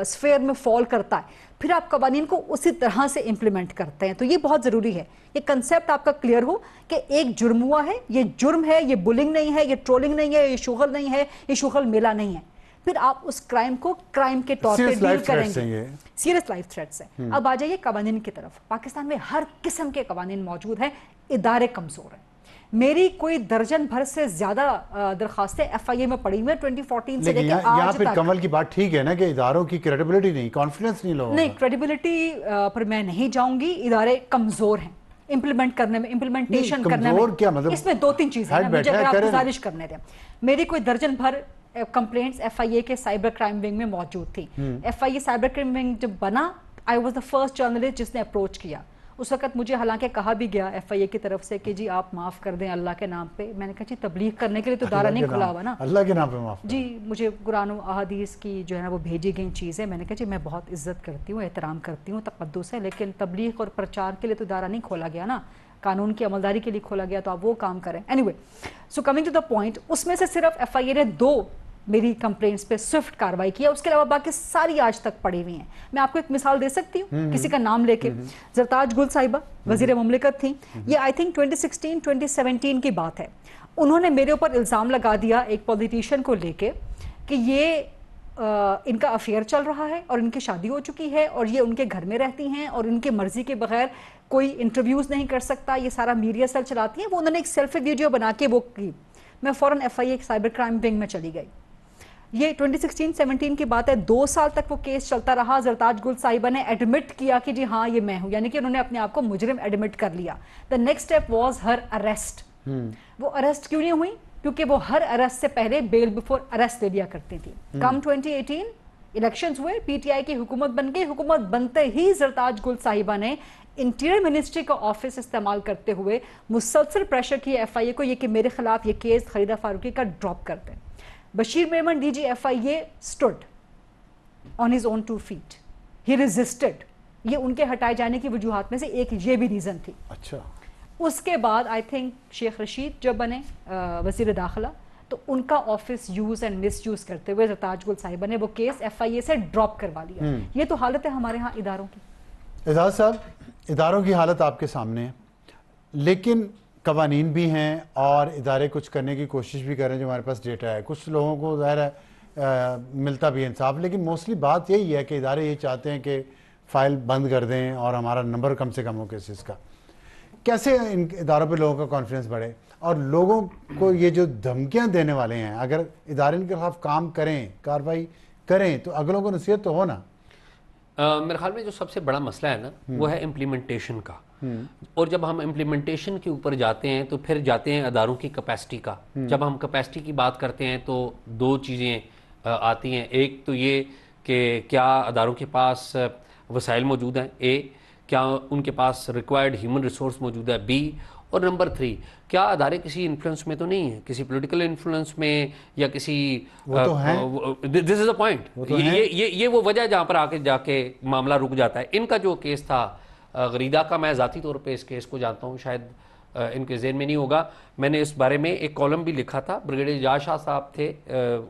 سفیئر میں فال کرتا ہے, پھر آپ قوانین کو اسی طرح سے امپلیمنٹ کرتے ہیں. تو یہ بہت ضروری ہے, یہ کنسپٹ آپ کا کلیئر ہو کہ ایک جرم ہوا ہے, یہ جرم ہے, یہ بلنگ نہیں ہے, یہ ٹرولنگ نہیں ہے, یہ شغل نہیں ہے, یہ شغل میلہ نہیں ہے. پھر آپ اس کرائم کو کرائم کے طور پہ ڈیل کریں گے. سیریس لائف تھریٹس ہیں. اب آ جائیے قوانین کی طرف. پاکستان میں ہر قسم کے قوانین موجود ہیں, ادارے کمزور ہیں. میری کوئی درجن بھر سے زیادہ درخواستیں ایف آئی اے میں پڑی ہوئی 2014 سے لے کے آج تک. یہاں پہ کمل کی بات ٹھیک ہے نا کہ اداروں کی کریڈیبلٹی نہیں, کانفیڈنس نہیں لوگوں. نہیں, کریڈیبلٹی پر میں نہیں جاؤں گی. ادارے کمزور ہیں امپلیمنٹ کرنے میں, امپلیمنٹیشن کرنے میں. اس میں 2-3 چیزیں ہیں مجھے اگر آپ گزارش کرنے دیں. میری کوئی درجن بھر کمپلینٹس ایف آئی اے کے سائبر کرائم ونگ میں موجود تھی. F I A cyber crime wing جب بنا, I was the first journalist جس نے اپروچ کیا. اس وقت مجھے حالانکہ کہا بھی گیا ایف آئی اے کی طرف سے کہ جی آپ معاف کر دیں اللہ کے نام پہ. میں نے کہا جی تبلیغ کرنے کے لیے تو ادارہ نہیں کھلا ہوا نا, اللہ کے نام پہ معاف. جی مجھے قرآن و احادیث کی جو ہے نا وہ بھیجی گئی چیزیں. میں نے کہا جی میں بہت عزت کرتی ہوں, احترام کرتی ہوں, تقدس ہے, لیکن تبلیغ اور پرچار کے لیے تو ادارہ نہیں کھولا گیا نا, قانون کی عملداری کے لیے کھولا گیا, تو آپ وہ کام کریں. Anyway, so coming to the point, اس میں سے صرف ایف آئی اے نے 2 میری کمپلینٹس پہ سوئفٹ کاروائی کیا. اس کے علاوہ باقی ساری آج تک پڑی ہوئی ہیں. میں آپ کو ایک مثال دے سکتی ہوں کسی کا نام لے کے. زرتاج گل صاحبہ وزیر مملکت تھیں. یہ آئی تھنک 2016-2017 کی بات ہے. انہوں نے میرے اوپر الزام لگا دیا ایک پولیٹیشین کو لے کے کہ یہ ان کا افیئر چل رہا ہے اور ان کی شادی ہو چکی ہے اور یہ ان کے گھر میں رہتی ہیں اور ان کے مرضی کے بغیر کوئی انٹرویوز نہیں کر سکتا, یہ سارا میڈیا سیل چلاتی ہیں. وہ انہوں نے ایک سیلفی ویڈیو بنا کے وہ کی. میں فوراً F I A cyber crime wing میں چلی گئی. یہ 2016-17 کی بات ہے. 2 سال تک وہ کیس چلتا رہا. زرتاج گل صاحبہ نے ایڈمٹ کیا کہ جی ہاں یہ میں ہوں, یعنی کہ انہوں نے اپنے آپ کو مجرم ایڈمٹ کر لیا. The next step was Hare arrest. وہ اریسٹ کیوں نہیں ہوئی؟ کیونکہ وہ ہر اریسٹ سے پہلے بیل بفور اریسٹ لے لیا کرتی تھی. کم 2018 الیکشنز ہوئے, پی ٹی آئی کی حکومت بن گئی. حکومت بنتے ہی زرتاج گل صاحبہ نے انٹیریئر منسٹری کا آفس استعمال کرتے ہوئے مسلسل پریشر کیا ایف آئی اے کو یہ کہ میرے خلاف یہ کیس خلیدہ فاروقی کا ڈراپ کر دیں. Bashir Memon D G F I A stood on his own 2 feet. He resisted. یہ ان کے ہٹائے جانے کی وجوہات میں سے ایک یہ بھی ریزن تھی. اچھا. اس کے بعد آئی تھنک شیخ رشید جب بنے وزیر داخلہ تو ان کا office use and miss use کرتے ہوئے زرتاج گل صاحبہ نے وہ کیس ایف آئی اے سے ڈراپ کروا لیا. یہ تو حالت ہے ہمارے ہاں اداروں کی. اعجاز صاحب, اداروں کی حالت آپ کے سامنے ہے, لیکن قوانین بھی ہیں اور ادارے کچھ کرنے کی کوشش بھی کر رہے ہیں. جو ہمارے پاس ڈیٹا ہے, کچھ لوگوں کو ظاہر ہے ملتا بھی انصاف, لیکن موسٹلی بات یہی ہے کہ ادارے یہ چاہتے ہیں کہ فائل بند کر دیں اور ہمارا نمبر کم سے کم ہو کیسز کا. کیسے ان اداروں پہ لوگوں کا کانفیڈنس بڑھے, اور لوگوں کو یہ جو دھمکیاں دینے والے ہیں, اگر ادارے ان کے خلاف کام کریں, کارروائی کریں, تو اگلوں کو نصیحت تو ہو نا. میرے خیال میں جو سب سے بڑا مسئلہ ہے نا وہ ہے امپلیمنٹیشن کا. اور جب ہم امپلیمنٹیشن کے اوپر جاتے ہیں تو پھر جاتے ہیں اداروں کی کیپیسٹی کا. جب ہم کیپیسٹی کی بات کرتے ہیں تو 2 چیزیں آتی ہیں. ایک تو یہ کہ کیا اداروں کے پاس وسائل موجود ہیں, اے, کیا ان کے پاس ریکوائرڈ ہیومن ریسورس موجود ہے, بی, اور نمبر 3 کیا ادارے کسی انفلوئنس میں تو نہیں ہیں, کسی پولیٹیکل انفلوئنس میں یا کسی. دس از اے پوائنٹ. یہ وہ وجہ جہاں پر جا کے معاملہ رک جاتا ہے. ان کا جو کیس تھا غریدہ کا, میں ذاتی طور پہ اس کیس کو جانتا ہوں, شاید ان کے ذہن میں نہیں ہوگا. میں نے اس بارے میں ایک کالم بھی لکھا تھا. بریگیڈیئر اعجاز شاہ صاحب تھے,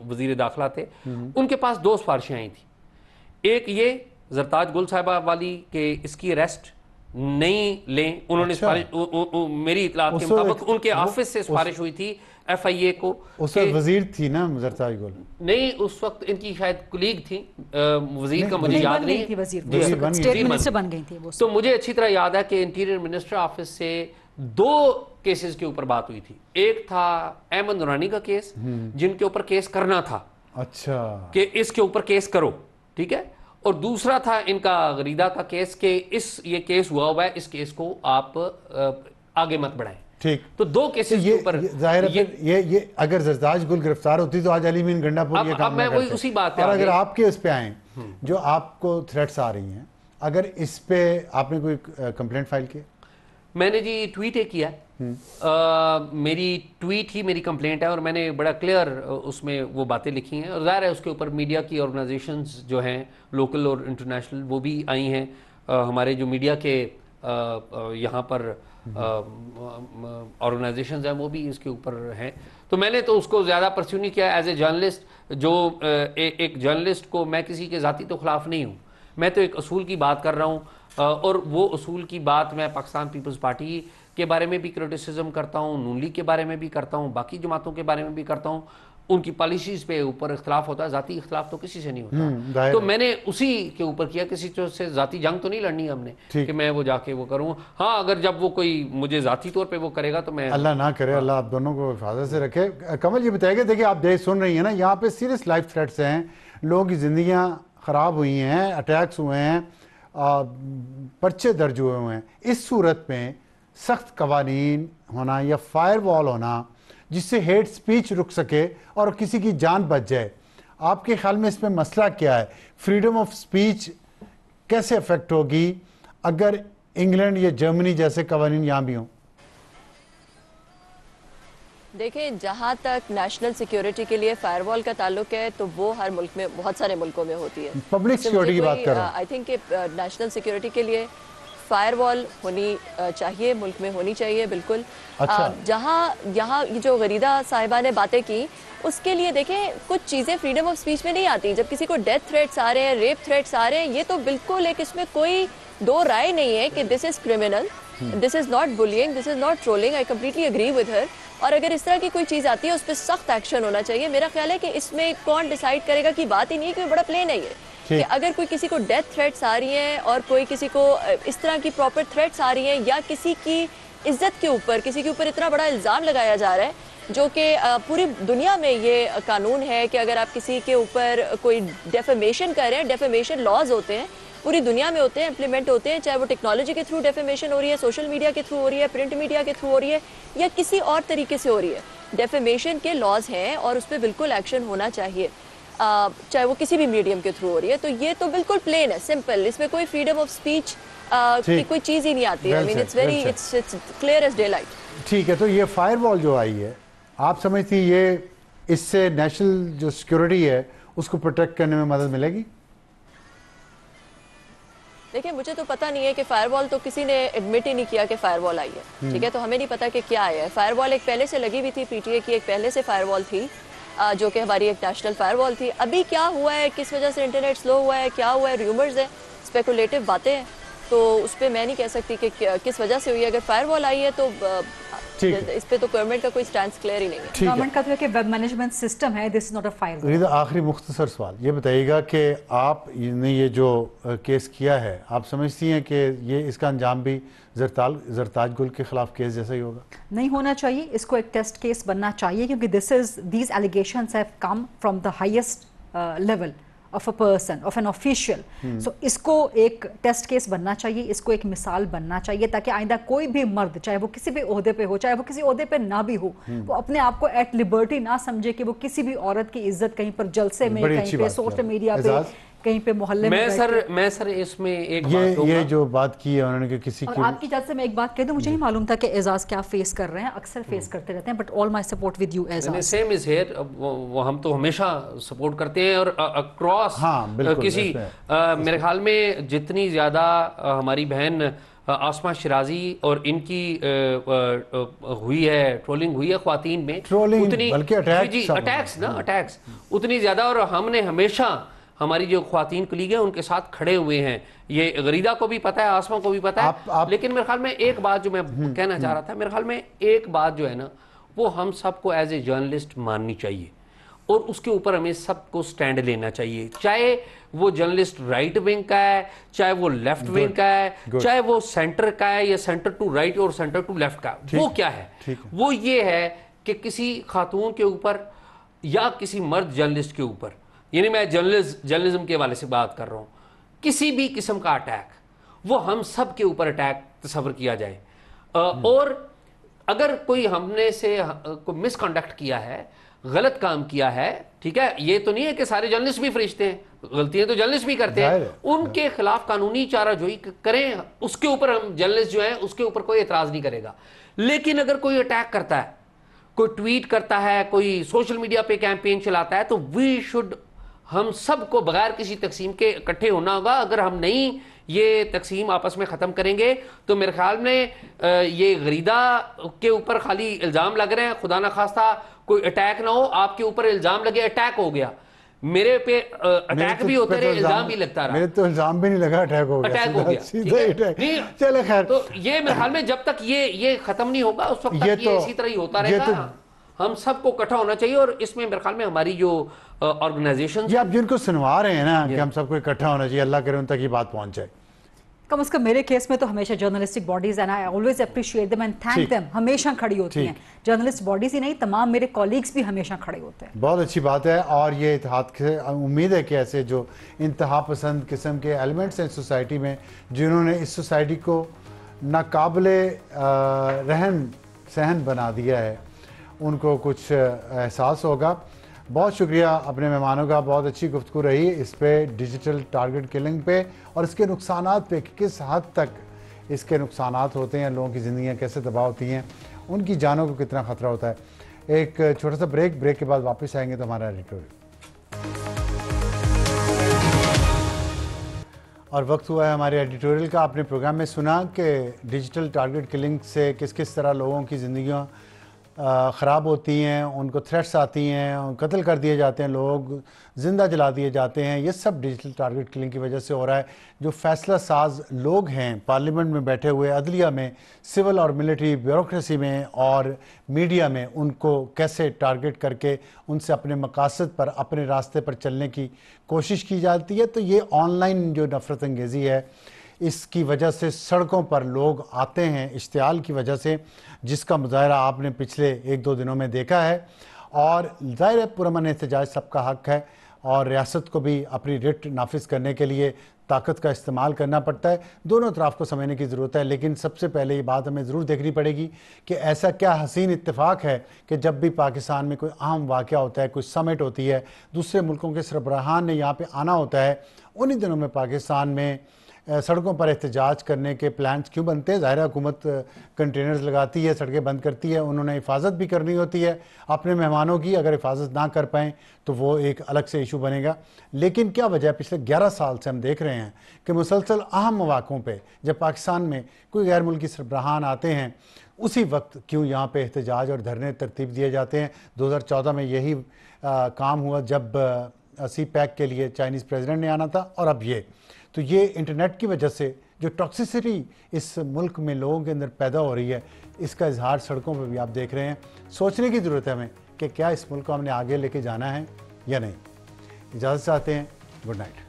وزیر داخلہ تھے. ان کے پاس 2 سفارشیں آئی تھیں. ایک یہ زرتاج گل صاحبہ والی کہ اس کی اریسٹ نہیں لیں. انہوں نے میری اطلاعات کے مطابق ان کے آفس سے سفارش ہوئی تھی ایف آئی اے کو. اس وقت وزیر تھی نا زرتاج گل؟ نہیں, اس وقت ان کی شاید کلیگ تھی, وزیر کا مجھے یاد نہیں. اسٹیٹ منسٹر بن گئی تھی وہ. تو مجھے اچھی طرح یاد ہے کہ انٹیریئر منسٹر آفس سے 2 کیسز کے اوپر بات ہوئی تھی. ایک تھا احمد نورانی کا کیس, جن کے اوپر کیس کرنا تھا, اچھا, کہ اس کے اوپر کیس کرو, ٹھیک ہے. اور دوسرا تھا ان کا غریدہ کا کیس کہ یہ کیس ہوا ہے, اس کیس کو آپ آگے مت بڑھائیں. ٹھیک. تو 2 کیسز کے اوپر ظاہر ہے یہ اگر زرتاج گل گرفتار ہوتی تو آج علی مین گنڈا پور یہ کام نہ کرتے. وہی اسی بات پہ, اور اگر آپ کے اس پہ آئیں جو آپ کو تھریٹس آ رہی ہیں, اگر اس پہ آپ نے کوئی کمپلینٹ فائل کی؟ میں نے جی ٹویٹ کیا ہے. میری ٹویٹ ہی میری کمپلینٹ ہے, اور میں نے بڑا کلیئر اس میں وہ باتیں لکھی ہیں. اور ظاہر ہے اس کے اوپر میڈیا کی آرگنائزیشنز جو ہیں لوکل اور انٹرنیشنل وہ بھی آئی ہیں. ہمارے جو میڈیا کے یہاں پر آرگنائزیشنز ہیں وہ بھی اس کے اوپر ہیں. تو میں نے تو اس کو زیادہ پرسیو نہیں کیا ایز اے جرنلسٹ. جو ایک جرنلسٹ کو میں کسی کے ذاتی تو خلاف نہیں ہوں, میں تو ایک اصول کی بات کر رہا ہوں. اور وہ اصول کی بات میں پاکستان پیپلز پارٹی کے بارے میں بھی کرٹیسزم کرتا ہوں, نون لیگ کے بارے میں بھی کرتا ہوں, باقی جماعتوں کے بارے میں بھی کرتا ہوں. ان کی پالیسیز پہ اوپر اختلاف ہوتا ہے، ذاتی اختلاف تو کسی سے نہیں ہوتا. تو میں نے اسی کے اوپر کیا، کسی سے ذاتی جنگ تو نہیں لڑنی ہم نے کہ میں وہ جا کے وہ کروں. ہاں اگر جب وہ کوئی مجھے ذاتی طور پہ وہ کرے گا تو میں، اللہ نہ کرے، اللہ آپ دونوں کو حفاظت سے رکھے. کمل یہ بتائیے کہ دیکھیں آپ سن رہی ہیں نا، یہاں پہ سیریس لائف تھریٹس ہیں، لوگوں کی زندگیاں خراب ہوئی ہیں، اٹیکس ہوئے ہیں، پرچے درج ہوئے ہیں. اس صورت میں سخت قوانین ہونا یا فائر وال ہونا جس سے ہیٹ سپیچ رک سکے اور کسی کی جان بچ جائے، آپ کے خیال میں اس میں مسئلہ کیا ہے؟ فریڈم آف سپیچ کیسے افیکٹ ہوگی اگر انگلینڈ یا جرمنی جیسے قوانین یہاں بھی ہوں؟ دیکھیں جہاں تک نیشنل سیکیورٹی کے لیے فائر وال کا تعلق ہے تو وہ ہر ملک میں، بہت سارے ملکوں میں ہوتی ہے. پبلک سیکیورٹی کی بات کر رہا ہوں. آئی تھنک کہ نیشنل سیکیورٹی کے لیے فائر وال ہونی چاہیے، ملک میں ہونی چاہیے بالکل. جہاں یہاں جو غریدہ صاحبہ نے باتیں کی اس کے لیے دیکھیں کچھ چیزیں فریڈم آف سپیچ میں نہیں آتی. جب کسی کو ڈیتھ تھریٹس آ رہے ہیں، ریپ تھریٹس آ رہے ہیں، یہ تو بالکل ایک اس میں کوئی دو رائے نہیں ہے کہ this is criminal, this is not bullying, this is not trolling. I completely agree with her. اور اگر اس طرح کی کوئی چیز آتی ہے اس پہ سخت ایکشن ہونا چاہیے. میرا خیال ہے کہ اس میں کون ڈیسائیڈ کرے گا کی بات ہی نہیں ہے، کہ بڑا پلین ہے یہ کہ اگر کوئی کسی کو ڈیتھ تھریٹس آ رہی ہیں اور کوئی کسی کو اس طرح کی پراپر تھریٹس آ رہی ہیں یا کسی کی عزت کے اوپر، کسی کے اوپر اتنا بڑا الزام لگایا جا رہا ہے جو کہ پوری دنیا میں یہ قانون ہے کہ اگر آپ کسی کے اوپر کوئی ڈیفیمیشن کر رہے ہیں، ڈیفیمیشن لاز ہوتے ہیں پوری دنیا میں ہوتے ہیں، امپلیمنٹ ہوتے ہیں، چاہے وہ ٹیکنالوجی کے تھرو ڈیفیمیشن ہو رہی ہے، سوشل میڈیا کے تھرو ہو رہی ہے، پرنٹ میڈیا کے تھرو ہو رہی ہے یا کسی اور طریقے سے ہو رہی ہے. ڈیفیمیشن کے لاز ہیں اور اس پہ بالکل ایکشن ہونا چاہیے، چاہے وہ کسی بھی میڈیم کے تھرو ہو رہی ہے. تو یہ تو بالکل پلین ہے، سمپل. اس میں کوئی فریڈم آف سپیچ کی کوئی چیز ہی نہیں آتی ہے. It's clear as day light. ٹھیک ہے. تو یہ فائر وال جو آئی ہے، آپ سمجھتی یہ اس سے نیشنل جو سیکیورٹی ہے اس کو پروٹیکٹ کرنے میں مدد ملے گی؟ دیکھیں مجھے تو پتہ نہیں ہے کہ فائر وال تو کسی نے ایڈمٹ ہی نہیں کیا کہ فائر وال آئی ہے. ٹھیک ہے، تو ہمیں نہیں پتا کہ کیا آیا ہے. فائر وال ایک پہلے سے لگی ہوئی تھی، پی ٹی اے کی ایک پہلے سے فائر وال تھی جو کہ ہماری ایک نیشنل فائر وال تھی. ابھی کیا ہوا ہے، کس وجہ سے انٹرنیٹ سلو ہوا ہے، کیا ہوا ہے، ریومرز ہیں، اسپیکولیٹو باتیں ہیں، تو اس پہ میں نہیں کہہ سکتی کہ کس وجہ سے ہوئی ہے. اگر فائر وال آئی ہے تو اس پہ تو گورنمنٹ کا کوئی سٹینس کلیئر ہی نہیں ہے. گورنمنٹ کا تو ہے کہ ویب مینجمنٹ سسٹم ہے، دس از ناٹ اے فائر وال. آخری مختصر سوال یہ بتائیے گا کہ آپ نے یہ جو کیس کیا ہے، آپ سمجھتی ہیں کہ یہ اس کا انجام بھی زرتاج گل کے خلاف کیس جیسا ہی ہوگا؟ نہیں ہونا چاہیے، اس کو ایک ٹیسٹ کیس بننا چاہیے کیونکہ these allegations have come from the highest level of a person, of an official. So اس کو ایک ٹیسٹ کیس بننا چاہیے، اس کو ایک مثال بننا چاہیے تاکہ آئندہ کوئی بھی مرد، چاہے وہ کسی بھی عہدے پہ ہو، چاہے وہ کسی عہدے پہ نہ بھی ہو، وہ اپنے آپ کو ایٹ لبرٹی نہ سمجھے کہ وہ کسی بھی عورت کی عزت کہیں پر جلسے میں، کہیں پہ سوشل میڈیا پہ، کہیں پہ محلے میں. میں سر اس میں ایک بات یہ جو بات کی ہے انہوں نے کہ کسی کی، اور آپ کی اجازت سے میں ایک بات کہہ دوں، مجھے نہیں معلوم تھا کہ اعزاز کیا فیس کر رہے ہیں، اکثر فیس کرتے رہتے ہیں، but all my support with you Aizaz. Same as here. وہ ہم تو ہمیشہ سپورٹ کرتے ہیں اور اکراس کسی، میرے خیال میں جتنی زیادہ ہماری بہن آسمہ شیرازی اور ان کی ہوئی ہے، ٹرولنگ ہوئی ہے خواتین میں، اتنی اٹیکس اتنی زیادہ. اور ہم نے ہمیشہ ہماری جو خواتین کلیگ ہیں ان کے ساتھ کھڑے ہوئے ہیں. یہ غریدہ کو بھی پتہ ہے، آسمہ کو بھی پتہ ہے. لیکن میرے خیال میں ایک بات جو میں کہنا چاہ رہا تھا، میرے خیال میں ایک بات جو ہے نا وہ ہم سب کو ایز اے جرنلسٹ ماننی چاہیے اور اس کے اوپر ہمیں سب کو سٹینڈ لینا چاہیے. چاہے وہ جرنلسٹ رائٹ ونگ کا ہے، چاہے وہ لیفٹ ونگ کا ہے، چاہے وہ سینٹر کا ہے یا سینٹر ٹو رائٹ اور سینٹر ٹو لیفٹ کا. وہ کیا ہے؟ وہ یہ ہے کہ کسی خاتون کے اوپر یا کسی مرد جرنلسٹ کے اوپر، یعنی میں جرنلزم کے حوالے سے بات کر رہا ہوں، کسی بھی قسم کا اٹیک وہ ہم سب کے اوپر اٹیک تصور کیا جائے. اور اگر کوئی ہم نے سے کوئی مس کنڈکٹ کیا ہے، غلط کام کیا ہے، ٹھیک ہے، یہ تو نہیں ہے کہ سارے جرنلسٹ بھی فرشتے ہیں، غلطیاں تو جرنلسٹ بھی کرتے ہیں، ان کے خلاف قانونی چارہ جوئی کریں، اس کے اوپر ہم جرنلسٹ جو ہیں اس کے اوپر کوئی اعتراض نہیں کرے گا. لیکن اگر کوئی اٹیک کرتا ہے، کوئی ٹویٹ کرتا ہے، کوئی سوشل میڈیا پہ کیمپین چلاتا ہے، تو وی شوڈ، ہم سب کو بغیر کسی تقسیم کے اکٹھے ہونا ہوگا. اگر ہم نہیں یہ تقسیم آپس میں ختم کریں گے تو میرے خیال میں یہ غریدہ کے اوپر خالی الزام لگ رہے ہیں، خدا نہ خواستہ کوئی اٹیک نہ ہو، آپ کے اوپر الزام لگے، اٹیک ہو گیا، میرے پہ اٹیک بھی ہوتے رہے، الزام بھی لگتا رہا. میرے تو الزام بھی نہیں لگا، اٹیک ہو گیا. چلے خیر، تو یہ میرے خیال میں جب تک یہ ختم نہیں ہوگا اس وقت تک یہ اسی طرح ہی ہوتا رہے گا. ہم سب کو اکٹھا ہونا چاہیے. اور اس میں میرے خیال میں ہماری جو آرگنائزیشن یہ آپ جن کو سنوا رہے ہیں نا کہ ہم سب کو اکٹھا ہونا چاہیے, اللہ کرے ان تک یہ بات پہنچ جائے. کم از کم میرے کیس میں تو ہمیشہ journalistic bodies and I always appreciate them and thank them ہمیشہ کھڑی ہوتی ہیں. جرنلسٹ باڈیز ہی نہیں, تمام میرے کولیگز بھی ہمیشہ کھڑے ہوتے ہیں. بہت اچھی بات ہے. اور یہ اتحاد سے امید ہے کہ ایسے جو انتہا پسند قسم کے ایلیمنٹس ہیں سوسائٹی میں, جنہوں نے اس سوسائٹی کو ناقابل رہن سہن بنا دیا ہے, ان کو کچھ احساس ہوگا. بہت شکریہ اپنے مہمانوں کا, بہت اچھی گفتگو رہی اس پہ, ڈیجیٹل ٹارگٹ کلنگ پہ اور اس کے نقصانات پہ, کس حد تک اس کے نقصانات ہوتے ہیں, لوگوں کی زندگیاں کیسے تباہ ہوتی ہیں, ان کی جانوں کو کتنا خطرہ ہوتا ہے. ایک چھوٹا سا بریک کے بعد واپس آئیں گے تو ہمارا ایڈیٹوریل. اور وقت ہوا ہے ہمارے ایڈیٹوریل کا. آپ نے پروگرام میں سنا کہ ڈیجیٹل ٹارگٹ کلنگ سے کس طرح لوگوں کی زندگیاں خراب ہوتی ہیں, ان کو تھریٹس آتی ہیں, قتل کر دیے جاتے ہیں, لوگ زندہ جلا دیے جاتے ہیں. یہ سب ڈیجیٹل ٹارگٹ کلنگ کی وجہ سے ہو رہا ہے. جو فیصلہ ساز لوگ ہیں پارلیمنٹ میں بیٹھے ہوئے, عدلیہ میں, سول اور ملٹری بیوروکریسی میں اور میڈیا میں, ان کو کیسے ٹارگٹ کر کے ان سے اپنے مقاصد پر, اپنے راستے پر چلنے کی کوشش کی جاتی ہے. تو یہ آن لائن جو نفرت انگیزی ہے, اس کی وجہ سے سڑکوں پر لوگ آتے ہیں اشتعال کی وجہ سے, جس کا مظاہرہ آپ نے پچھلے 1-2 دنوں میں دیکھا ہے. اور ظاہر ہے پرامن احتجاج سب کا حق ہے, اور ریاست کو بھی اپنی رٹ نافذ کرنے کے لیے طاقت کا استعمال کرنا پڑتا ہے. دونوں اطراف کو سمجھنے کی ضرورت ہے. لیکن سب سے پہلے یہ بات ہمیں ضرور دیکھنی پڑے گی کہ ایسا کیا حسین اتفاق ہے کہ جب بھی پاکستان میں کوئی اہم واقعہ ہوتا ہے, کوئی سمٹ ہوتی ہے, دوسرے ملکوں کے سربراہان نے یہاں پہ آنا ہوتا ہے, انہی دنوں میں پاکستان میں سڑکوں پر احتجاج کرنے کے پلانز کیوں بنتے ہیں؟ ظاہر حکومت کنٹینرز لگاتی ہے, سڑکیں بند کرتی ہے, انہوں نے حفاظت بھی کرنی ہوتی ہے اپنے مہمانوں کی. اگر حفاظت نہ کر پائیں تو وہ ایک الگ سے ایشو بنے گا. لیکن کیا وجہ ہے؟ پچھلے 11 سال سے ہم دیکھ رہے ہیں کہ مسلسل اہم مواقعوں پہ جب پاکستان میں کوئی غیر ملکی سربراہان آتے ہیں, اسی وقت کیوں یہاں پہ احتجاج اور دھرنے ترتیب دیے جاتے ہیں. 2014 میں یہی کام ہوا جب سی پیک کے لیے چائنیز پریزیڈنٹ نے آنا تھا, اور اب یہ. تو یہ انٹرنیٹ کی وجہ سے جو ٹاکسیسٹی اس ملک میں لوگوں کے اندر پیدا ہو رہی ہے, اس کا اظہار سڑکوں پہ بھی آپ دیکھ رہے ہیں. سوچنے کی ضرورت ہے ہمیں کہ کیا اس ملک کو ہم نے آگے لے کے جانا ہے یا نہیں. اجازت چاہتے ہیں. Good night.